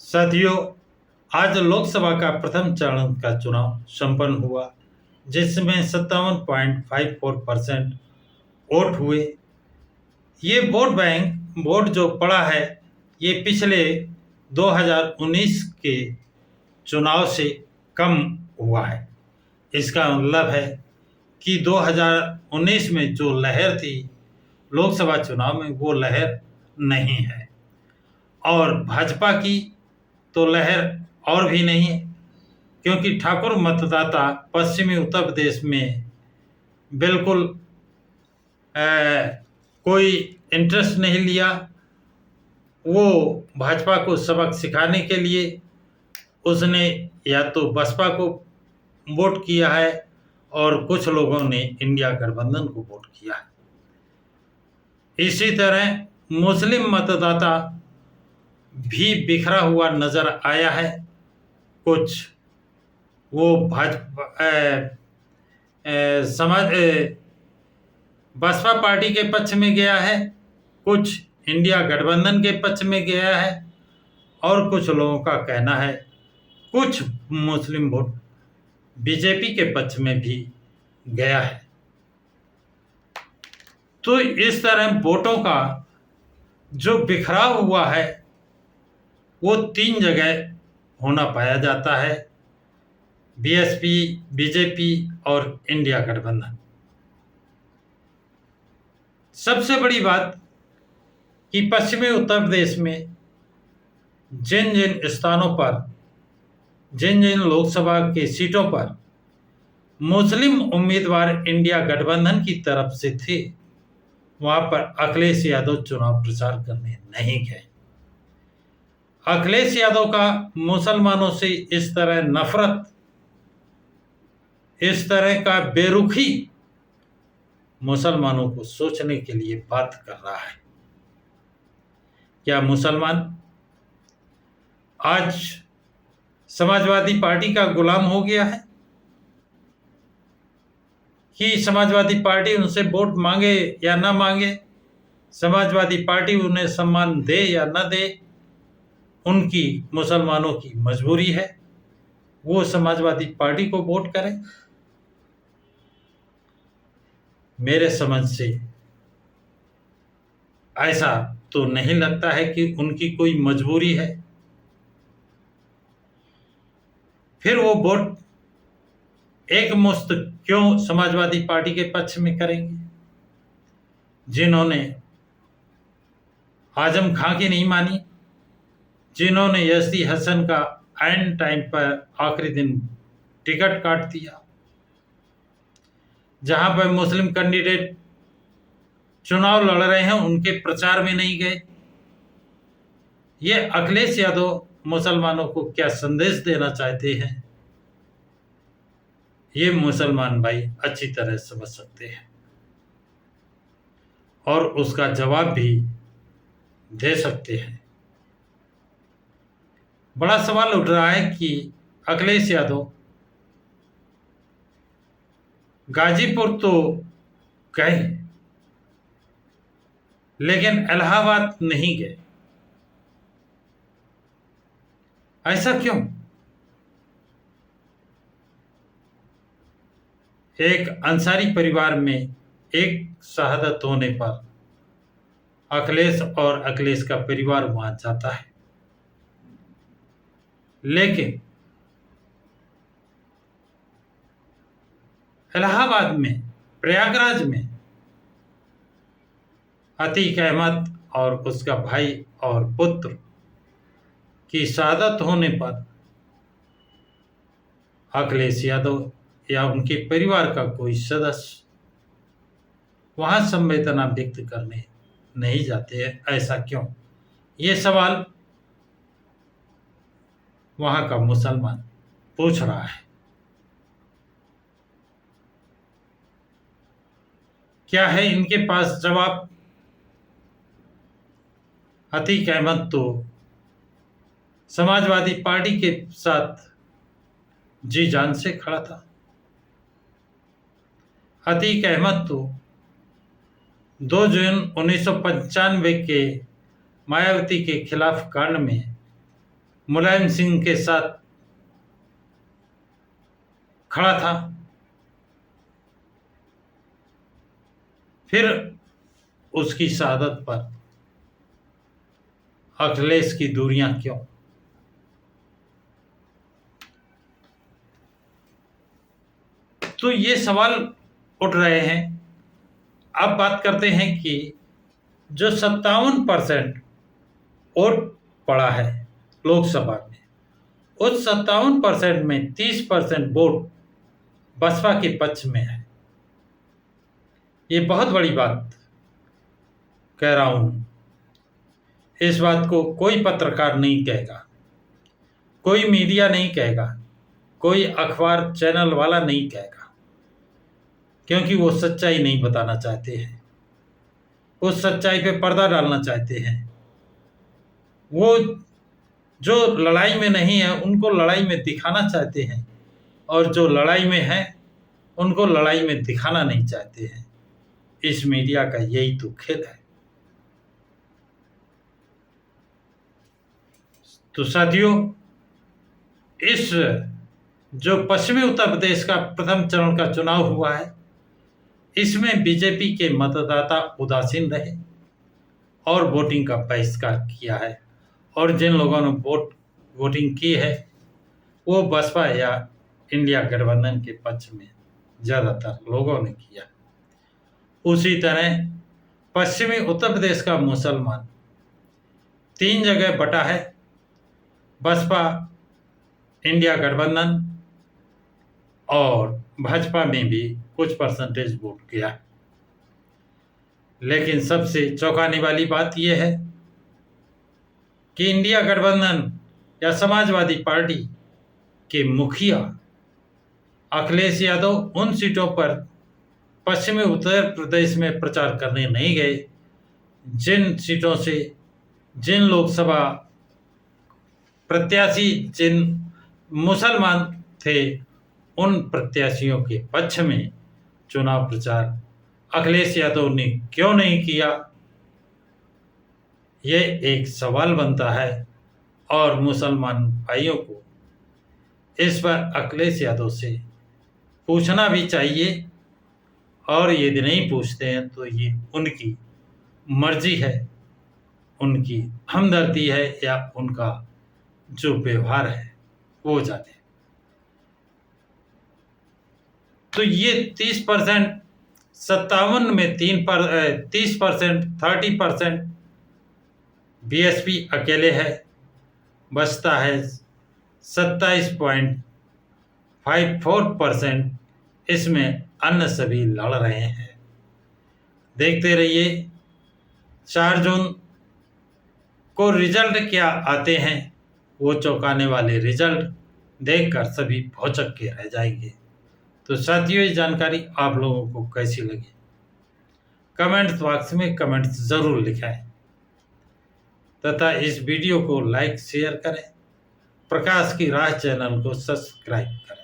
साथियों, आज लोकसभा का प्रथम चरण का चुनाव संपन्न हुआ, जिसमें 57.54% वोट हुए। ये वोट जो पड़ा है, ये पिछले 2019 के चुनाव से कम हुआ है। इसका मतलब है कि 2019 में जो लहर थी लोकसभा चुनाव में, वो लहर नहीं है। और भाजपा की तो लहर और भी नहीं है, क्योंकि ठाकुर मतदाता पश्चिमी उत्तर प्रदेश में बिल्कुल कोई इंटरेस्ट नहीं लिया। वो भाजपा को सबक सिखाने के लिए उसने या तो बसपा को वोट किया है और कुछ लोगों ने इंडिया गठबंधन को वोट किया है। इसी तरह मुस्लिम मतदाता भी बिखरा हुआ नजर आया है। कुछ वो बसपा पार्टी के पक्ष में गया है, कुछ इंडिया गठबंधन के पक्ष में गया है, और कुछ लोगों का कहना है कुछ मुस्लिम वोट बीजेपी के पक्ष में भी गया है। तो इस तरह वोटों का जो बिखराव हुआ है वो 3 जगह होना पाया जाता है: बीएसपी, बीजेपी और इंडिया गठबंधन। सबसे बड़ी बात कि पश्चिमी उत्तर प्रदेश में जिन जिन स्थानों पर, जिन जिन लोकसभा के सीटों पर मुस्लिम उम्मीदवार इंडिया गठबंधन की तरफ से थे, वहां पर अखिलेश यादव चुनाव प्रचार करने नहीं गए। अखिलेश यादव का मुसलमानों से इस तरह नफरत, इस तरह का बेरुखी मुसलमानों को सोचने के लिए बात कर रहा है। क्या मुसलमान आज समाजवादी पार्टी का गुलाम हो गया है कि समाजवादी पार्टी उनसे वोट मांगे या ना मांगे, समाजवादी पार्टी उन्हें सम्मान दे या ना दे, उनकी मुसलमानों की मजबूरी है, वो समाजवादी पार्टी को वोट करें? मेरे समझ से ऐसा तो नहीं लगता है कि उनकी कोई मजबूरी है। फिर वो वोट एक मुश्त क्यों समाजवादी पार्टी के पक्ष में करेंगे, जिन्होंने आजम खां की नहीं मानी, जिन्होंने यज़दी हसन का ऐन टाइम पर आखिरी दिन टिकट काट दिया, जहां पर मुस्लिम कैंडिडेट चुनाव लड़ रहे हैं उनके प्रचार में नहीं गए। ये अखिलेश यादव मुसलमानों को क्या संदेश देना चाहते हैं, ये मुसलमान भाई अच्छी तरह समझ सकते हैं और उसका जवाब भी दे सकते हैं। बड़ा सवाल उठ रहा है कि अखिलेश यादव गाजीपुर तो गए लेकिन इलाहाबाद नहीं गए। ऐसा क्यों? एक अंसारी परिवार में एक शहादत होने पर अखिलेश और अखिलेश का परिवार वहां जाता है, लेकिन इलाहाबाद में, प्रयागराज में अतीक अहमद और उसका भाई और पुत्र की शहादत होने पर अखिलेश यादव या उनके परिवार का कोई सदस्य वहां संवेदना व्यक्त करने नहीं जाते हैं। ऐसा क्यों? ये सवाल वहां का मुसलमान पूछ रहा है। क्या है इनके पास जवाब? अतीक अहमद तो समाजवादी पार्टी के साथ जी जान से खड़ा था। अतीक अहमद तो 2 जून 1995 के मायावती के खिलाफ कांड में मुलायम सिंह के साथ खड़ा था। फिर उसकी शहादत पर अखिलेश की दूरियां क्यों? तो ये सवाल उठ रहे हैं। अब बात करते हैं कि जो 57% वोट पड़ा है लोकसभा में, उस 57% में 30% वोट बसपा के पक्ष में है। ये बहुत बड़ी बात कह रहा हूं। इस बात को कोई पत्रकार नहीं कहेगा, कोई मीडिया नहीं कहेगा, कोई अखबार चैनल वाला नहीं कहेगा, क्योंकि वो सच्चाई नहीं बताना चाहते हैं। उस सच्चाई पे पर्दा डालना चाहते हैं। वो जो लड़ाई में नहीं है उनको लड़ाई में दिखाना चाहते हैं, और जो लड़ाई में है उनको लड़ाई में दिखाना नहीं चाहते हैं। इस मीडिया का यही तो खेल है। तो साथियों, इस जो पश्चिमी उत्तर प्रदेश का प्रथम चरण का चुनाव हुआ है, इसमें बीजेपी के मतदाता उदासीन रहे और वोटिंग का बहिष्कार किया है। और जिन लोगों ने वोटिंग की है वो बसपा या इंडिया गठबंधन के पक्ष में ज़्यादातर लोगों ने किया। उसी तरह पश्चिमी उत्तर प्रदेश का मुसलमान 3 जगह बटा है, बसपा, इंडिया गठबंधन और भाजपा में भी कुछ परसेंटेज वोट किया। लेकिन सबसे चौंकाने वाली बात यह है कि इंडिया गठबंधन या समाजवादी पार्टी के मुखिया अखिलेश यादव उन सीटों पर पश्चिमी उत्तर प्रदेश में प्रचार करने नहीं गए जिन सीटों से जिन लोकसभा प्रत्याशी जिन मुसलमान थे, उन प्रत्याशियों के पक्ष में चुनाव प्रचार अखिलेश यादव ने क्यों नहीं किया? ये एक सवाल बनता है और मुसलमान भाइयों को इस पर अखिलेश यादव से पूछना भी चाहिए। और यदि नहीं पूछते हैं तो ये उनकी मर्जी है, उनकी हमदर्दी है या उनका जो व्यवहार है वो जाने। तो ये 30%, 57 में 30%, 30% बीएसपी अकेले है, बचता है 27.54%। इसमें अन्य सभी लड़ रहे हैं। देखते रहिए 4 जून को रिजल्ट क्या आते हैं। वो चौंकाने वाले रिजल्ट देखकर सभी भौचक्के के रह जाएंगे। तो साथियों, ये जानकारी आप लोगों को कैसी लगी कमेंट बॉक्स में कमेंट ज़रूर लिखाएं तथा इस वीडियो को लाइक शेयर करें। प्रकाश की राह चैनल को सब्सक्राइब करें।